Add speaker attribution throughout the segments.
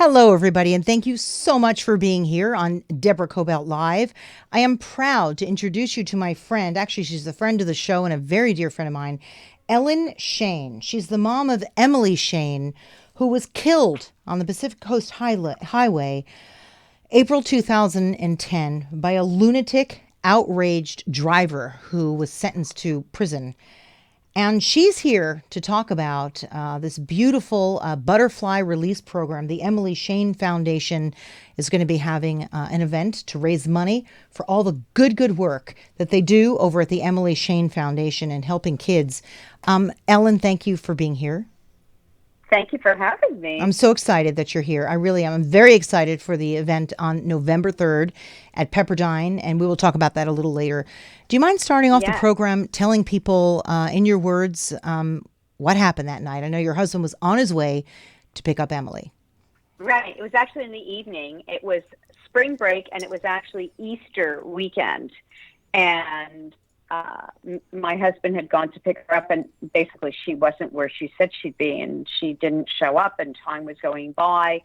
Speaker 1: Hello, everybody, and thank you so much for being here on Deborah Kobylt Live. I am proud to introduce you to my friend. Actually, she's a friend of the show and a very dear friend of mine, Ellen Shane. She's the mom of Emily Shane, who was killed on the Pacific Coast Highway April 2010 by a lunatic, outraged driver who was sentenced to prison. And she's here to talk about this beautiful butterfly release program. The Emily Shane Foundation is going to be having an event to raise money for all the good work that they do over at the Emily Shane Foundation and helping kids. Ellen, thank you for being here.
Speaker 2: Thank you for having me.
Speaker 1: I'm so excited that you're here. I really am. I'm very excited for the event on November 3rd at Pepperdine, and we will talk about that a little later. Do you mind starting off the
Speaker 2: Yes,
Speaker 1: program telling people, in your words, what happened that night? I know your husband was on his way to pick up Emily.
Speaker 2: right. It was actually in the evening. It was spring break, and it was actually Easter weekend. And my husband had gone to pick her up, and basically she wasn't where she said she'd be, and she didn't show up, and time was going by.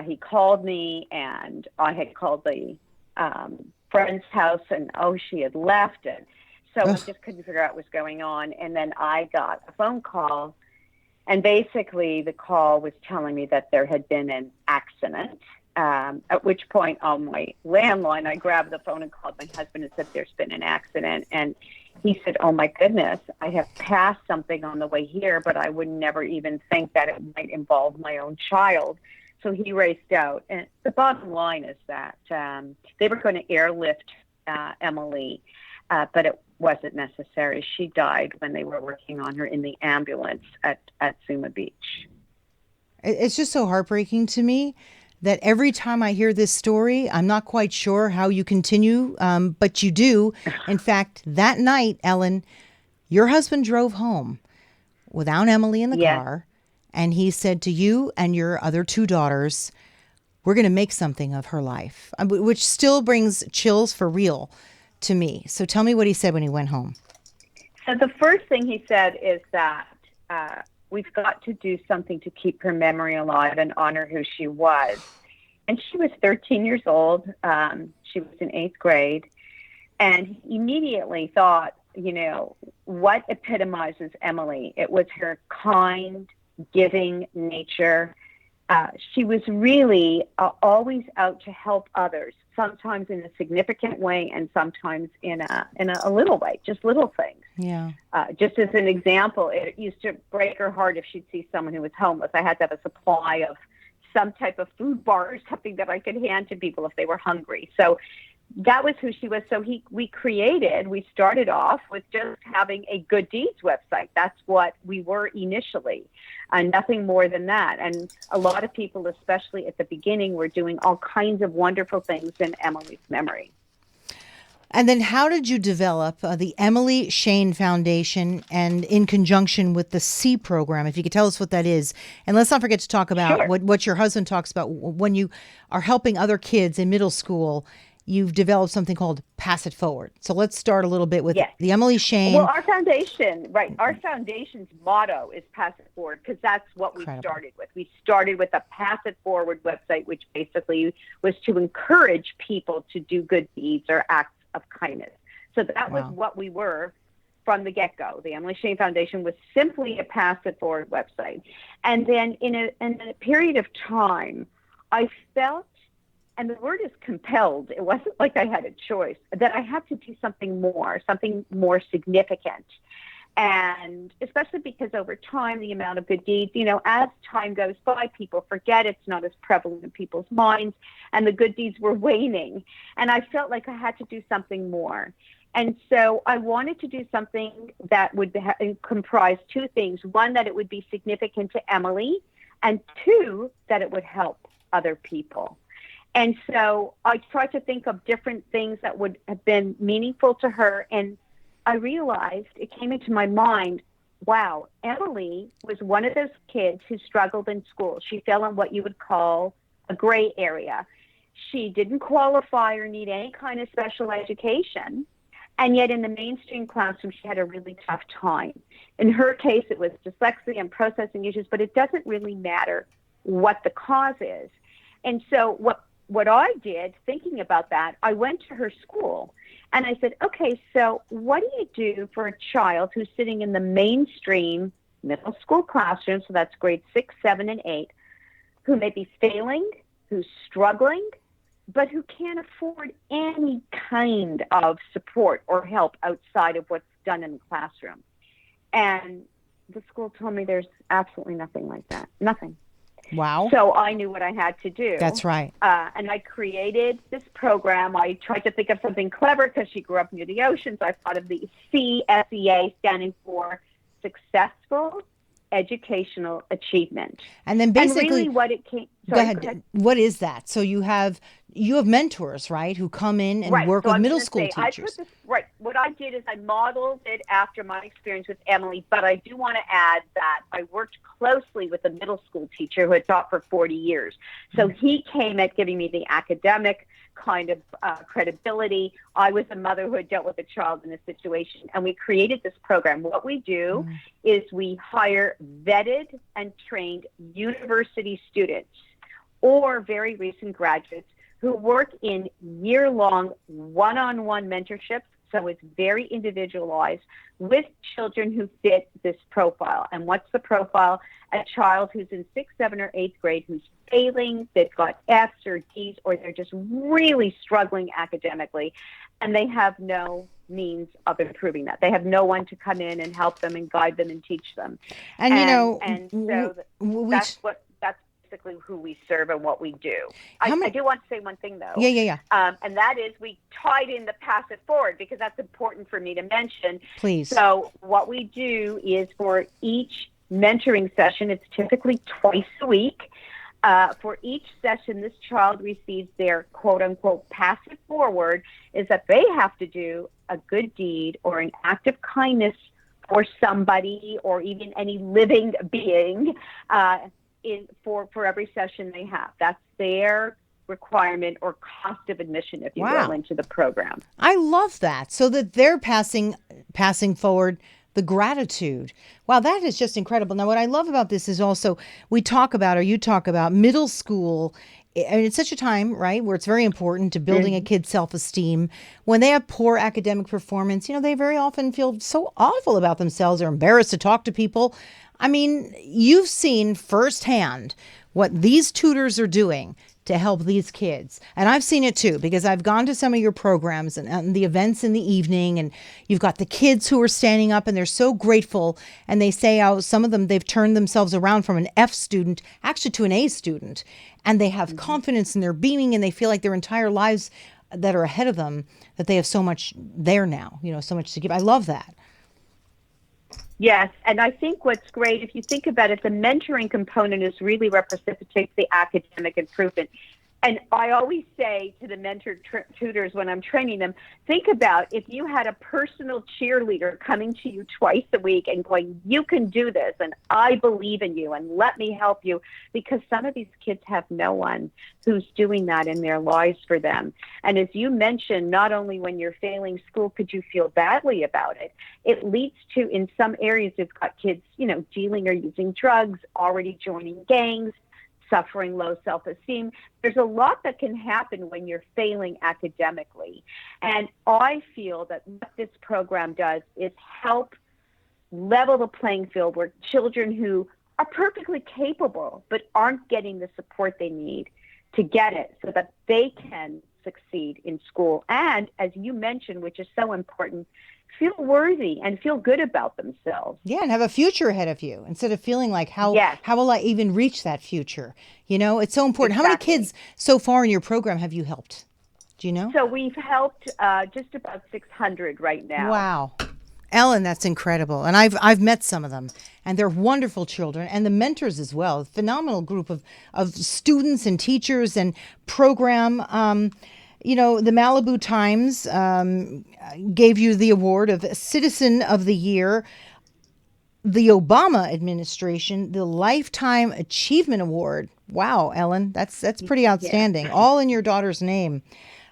Speaker 2: He called me, and I had called the friend's house, and she had left, and so I
Speaker 1: Ugh.
Speaker 2: just couldn't figure out what was going on. And then I got a phone call. And basically, the call was telling me that there had been an accident. At which point, on my landline, I grabbed the phone and called my husband and said, "There's been an accident." And he said, "Oh my goodness, I have passed something on the way here, but I would never even think that it might involve my own child." So he raced out. And the bottom line is that they were going to airlift Emily, but it wasn't necessary. She died when they were working on her in the ambulance at Zuma Beach.
Speaker 1: It's just so heartbreaking to me that every time I hear this story, I'm not quite sure how you continue, but you do. In fact, that night, Ellen, your husband drove home without Emily in the
Speaker 2: Yes,
Speaker 1: car, and he said to you and your other two daughters, "We're going to make something of her life," which still brings chills for real to me. So tell me what he said when he went home.
Speaker 2: so the first thing he said is that we've got to do something to keep her memory alive and honor who she was. And she was 13 years old. She was in eighth grade. And he immediately thought, what epitomizes Emily? It was her kind, giving nature. She was really always out to help others, sometimes in a significant way and sometimes in a little way, just little things.
Speaker 1: Yeah.
Speaker 2: Just as an example, it used to break her heart if she'd see someone who was homeless. I had to have a supply of some type of food bar or something that I could hand to people if they were hungry. So that was who she was. So we started off with just having a good deeds website. That's what we were initially, nothing more than that. And a lot of people, especially at the beginning, were doing all kinds of wonderful things in Emily's memory.
Speaker 1: And then how did you develop the Emily Shane Foundation and in conjunction with the C program? If you could tell us what that is. And let's not forget to talk about
Speaker 2: Sure.
Speaker 1: what your husband talks about when you are helping other kids in middle school. You've developed something called Pass It Forward. So let's start a little bit with
Speaker 2: Yes.
Speaker 1: the Emily
Speaker 2: Well,
Speaker 1: Shane.
Speaker 2: our foundation, right? Our foundation's motto is Pass It Forward because that's what we
Speaker 1: Incredible.
Speaker 2: started with. We started with a Pass It Forward website, which basically was to encourage people to do good deeds or acts of kindness. So that was
Speaker 1: Wow.
Speaker 2: what we were from the get-go. The Emily Shane Foundation was simply a Pass It Forward website. And then in a period of time, I felt, and the word is compelled, it wasn't like I had a choice, that I had to do something more significant. And especially because over time, the amount of good deeds, as time goes by, people forget, it's not as prevalent in people's minds, and the good deeds were waning. And I felt like I had to do something more. And so I wanted to do something that would comprise two things. One, that it would be significant to Emily, and two, that it would help other people. And so I tried to think of different things that would have been meaningful to her. And I realized, it came into my mind, wow, Emily was one of those kids who struggled in school. She fell in what you would call a gray area. She didn't qualify or need any kind of special education. And yet in the mainstream classroom, she had a really tough time. In her case, it was dyslexia and processing issues, but it doesn't really matter what the cause is. And so what I did, thinking about that, I went to her school and I said, okay, so what do you do for a child who's sitting in the mainstream middle school classroom, so that's grade 6, 7, and 8, who may be failing, who's struggling, but who can't afford any kind of support or help outside of what's done in the classroom? And the school told me there's absolutely nothing like that. Nothing.
Speaker 1: Wow.
Speaker 2: So I knew what I had to do.
Speaker 1: That's right.
Speaker 2: And I created this program. I tried to think of something clever because she grew up near the oceans. I thought of the CSEA, standing for Successful Educational Achievement.
Speaker 1: And then basically,
Speaker 2: and really what it came.
Speaker 1: Sorry, go ahead. What is that? So you have mentors, right, who come in and work with middle school teachers.
Speaker 2: What I did is I modeled it after my experience with Emily, but I do want to add that I worked closely with a middle school teacher who had taught for 40 years. So he came at giving me the academic kind of credibility. I was a mother who had dealt with a child in a situation, and we created this program. What we do is we hire vetted and trained university students or very recent graduates who work in year-long one-on-one mentorships. So it's very individualized with children who fit this profile. And what's the profile? A child who's in 6th, 7th, or 8th grade who's failing, they've got F's or D's, or they're just really struggling academically, and they have no means of improving that. They have no one to come in and help them and guide them and teach them. And so that's basically who we serve and what we do. I do want to say one thing, though.
Speaker 1: Yeah.
Speaker 2: And that is we tied in the Pass It Forward because that's important for me to mention.
Speaker 1: Please.
Speaker 2: So what we do is for each mentoring session, it's typically twice a week. For each session, this child receives their quote-unquote Pass It Forward, is that they have to do a good deed or an act of kindness for somebody or even any living being for every session they have. That's their requirement or cost of admission, if you will, into the program.
Speaker 1: I love that. So that they're passing forward the gratitude. Wow, that is just incredible. Now, what I love about this is also you talk about middle school. And it's such a time, right, where it's very important to building a kid's self-esteem. When they have poor academic performance, they very often feel so awful about themselves. They're embarrassed to talk to people. I mean, you've seen firsthand what these tutors are doing to help these kids. And I've seen it too, because I've gone to some of your programs and the events in the evening, and you've got the kids who are standing up and they're so grateful. And they say how some of them, they've turned themselves around from an F student actually to an A student. And they have confidence and they're beaming and they feel like their entire lives that are ahead of them, that they have so much there now, so much to give. I love that.
Speaker 2: Yes, and I think what's great, if you think about it, the mentoring component is really what precipitates the academic improvement. And I always say to the mentor tutors when I'm training them, think about if you had a personal cheerleader coming to you twice a week and going, you can do this, and I believe in you, and let me help you, because some of these kids have no one who's doing that in their lives for them. And as you mentioned, not only when you're failing school could you feel badly about it, it leads to, in some areas, you've got kids, dealing or using drugs, already joining gangs, suffering low self-esteem. There's a lot that can happen when you're failing academically. And I feel that what this program does is help level the playing field where children who are perfectly capable but aren't getting the support they need to get it so that they can succeed in school. And as you mentioned, which is so important, feel worthy and feel good about themselves.
Speaker 1: Yeah, and have a future ahead of you instead of feeling like, how will I even reach that future? It's so important. Exactly. How many kids so far in your program have you helped? Do you know?
Speaker 2: So we've helped just about 600 right now.
Speaker 1: Wow. Ellen, that's incredible. And I've met some of them, and they're wonderful children, and the mentors as well. Phenomenal group of students and teachers and program. The Malibu Times gave you the award of Citizen of the Year. The Obama administration, the Lifetime Achievement Award. Wow, Ellen, that's pretty outstanding. Yeah. All in your daughter's name.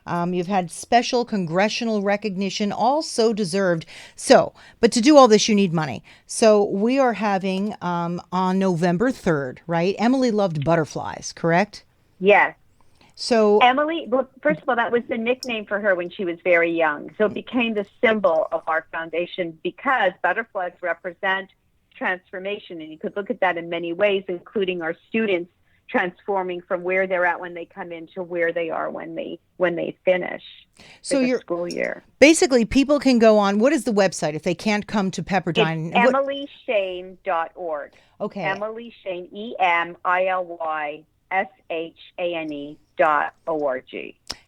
Speaker 1: You've had special congressional recognition, all so deserved. So, but to do all this, you need money. So we are having on November 3rd, right? Emily loved butterflies, correct?
Speaker 2: Yes.
Speaker 1: So,
Speaker 2: Emily, well, first of all, that was the nickname for her when she was very young. So it became the symbol of our foundation because butterflies represent transformation. And you could look at that in many ways, including our students transforming from where they're at when they come in to where they are when they finish
Speaker 1: so
Speaker 2: for the
Speaker 1: you're
Speaker 2: school year.
Speaker 1: basically people can go on. What is the website if they can't come to Pepperdine?
Speaker 2: It's EmilyShane.org.
Speaker 1: Okay.
Speaker 2: Emily Shane, EMILYSHANE.org.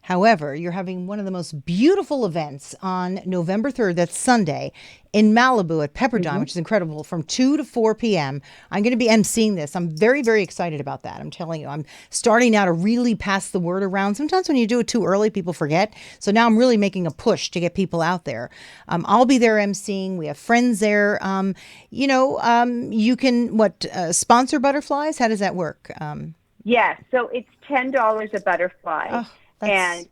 Speaker 1: However, you're having one of the most beautiful events on November 3rd. That's Sunday in Malibu at Pepperdine, which is incredible, from 2 to 4 p.m. I'm going to be emceeing this. I'm very, very excited about that. I'm telling you, I'm starting now to really pass the word around. Sometimes when you do it too early, people forget. So now I'm really making a push to get people out there. I'll be there emceeing. We have friends there. You can, sponsor butterflies? How does that work?
Speaker 2: Yes, so it's $10 a butterfly.
Speaker 1: Oh,
Speaker 2: and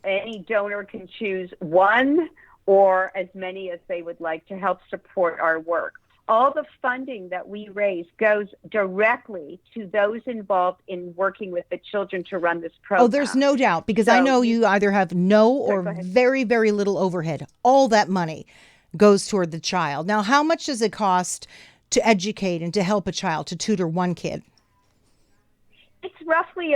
Speaker 2: any donor can choose one or as many as they would like to help support our work. All the funding that we raise goes directly to those involved in working with the children to run this program.
Speaker 1: Oh, there's no doubt, because I know you either have no or very, very little overhead. All that money goes toward the child. Now, how much does it cost to educate and to help a child, to tutor one kid?
Speaker 2: It's roughly,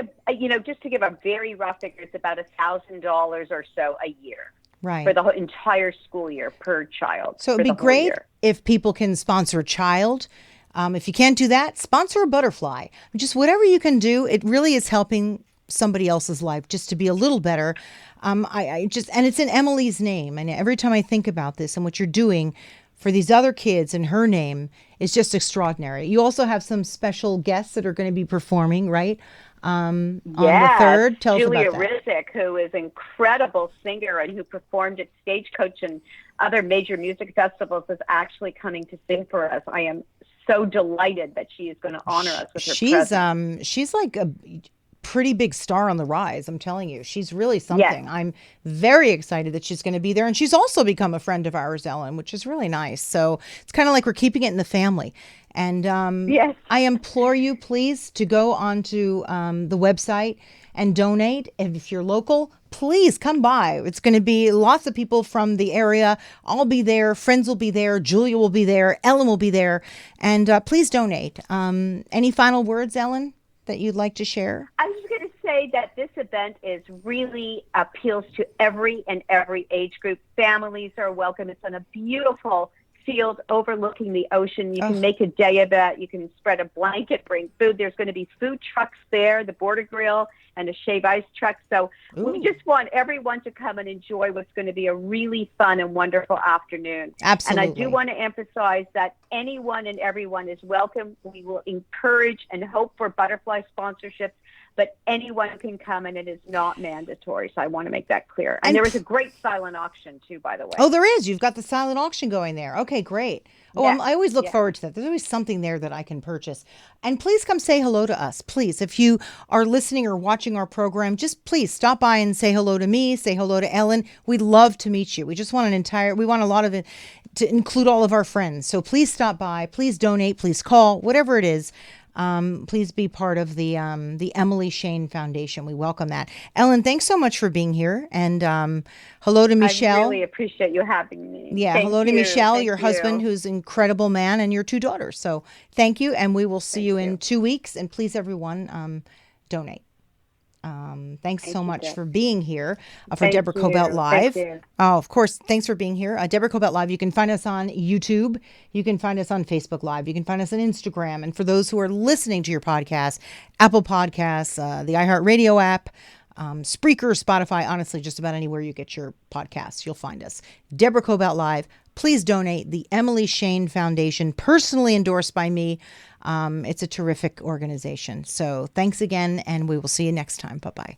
Speaker 2: just to give a very rough figure, it's about $1,000 or so a year.
Speaker 1: Right.
Speaker 2: For the whole entire school year per child.
Speaker 1: So it'd be great if people can sponsor a child. If you can't do that, sponsor a butterfly. Just whatever you can do. It really is helping somebody else's life just to be a little better. And it's in Emily's name. And every time I think about this and what you're doing for these other kids in her name is just extraordinary. You also have some special guests that are going to be performing, right? On the 3rd. Tell
Speaker 2: Julia
Speaker 1: us about that.
Speaker 2: Rizek, who is an incredible singer and who performed at Stagecoach and other major music festivals, is actually coming to sing for us. I am so delighted that she is going to honor us with her presence.
Speaker 1: She's like a pretty big star on the rise. I'm telling you, she's really something. Yes. I'm very excited that she's going to be there. And she's also become a friend of ours, Ellen, which is really nice. So it's kind of like we're keeping it in the family. And
Speaker 2: yes.
Speaker 1: I implore you, please, to go onto the website and donate. And if you're local, please come by. It's going to be lots of people from the area. I'll be there. Friends will be there. Julia will be there. Ellen will be there. And please donate. Any final words, Ellen, that you'd like to share?
Speaker 2: I was going to say that this event is really appeals to every age group. Families are welcome. It's on a beautiful field overlooking the ocean. You can make a day of it. You can spread a blanket, bring food. There's going to be food trucks there, the Border Grill and a Shave Ice truck. So we just want everyone to come and enjoy what's going to be a really fun and wonderful afternoon.
Speaker 1: Absolutely.
Speaker 2: And I do want to emphasize that anyone and everyone is welcome. We will encourage and hope for butterfly sponsorships, but anyone can come, and it is not mandatory. So I want to make that clear. And there is a great silent auction, too, by the way.
Speaker 1: Oh, there is. You've got the silent auction going there. Okay, great. Oh, yeah. I always look forward to that. There's always something there that I can purchase. And please come say hello to us. Please, if you are listening or watching our program, just please stop by and say hello to me, say hello to Ellen. We'd love to meet you. We just want we want a lot of it to include all of our friends. So please stop by. Please donate. Please call. Whatever it is. Please be part of the Emily Shane Foundation. We welcome that. Ellen, thanks so much for being here. And hello to Michelle.
Speaker 2: I really appreciate you having me.
Speaker 1: Yeah,
Speaker 2: thank
Speaker 1: hello to
Speaker 2: you.
Speaker 1: Michelle,
Speaker 2: thank
Speaker 1: your
Speaker 2: you.
Speaker 1: husband, who's an incredible man, and your 2 daughters. So thank you, and we will see you in 2 weeks. And please, everyone, donate. Thanks so much for being here for Deborah Kobylt Live. Oh, of course. Thanks for being here. Deborah Kobylt Live. You can find us on YouTube. You can find us on Facebook Live. You can find us on Instagram. And for those who are listening to your podcast, Apple Podcasts, the iHeartRadio app, Spreaker, Spotify, honestly, just about anywhere you get your podcasts, you'll find us. Deborah Kobylt Live. Please donate. The Emily Shane Foundation, personally endorsed by me. It's a terrific organization. So thanks again, and we will see you next time. Bye-bye.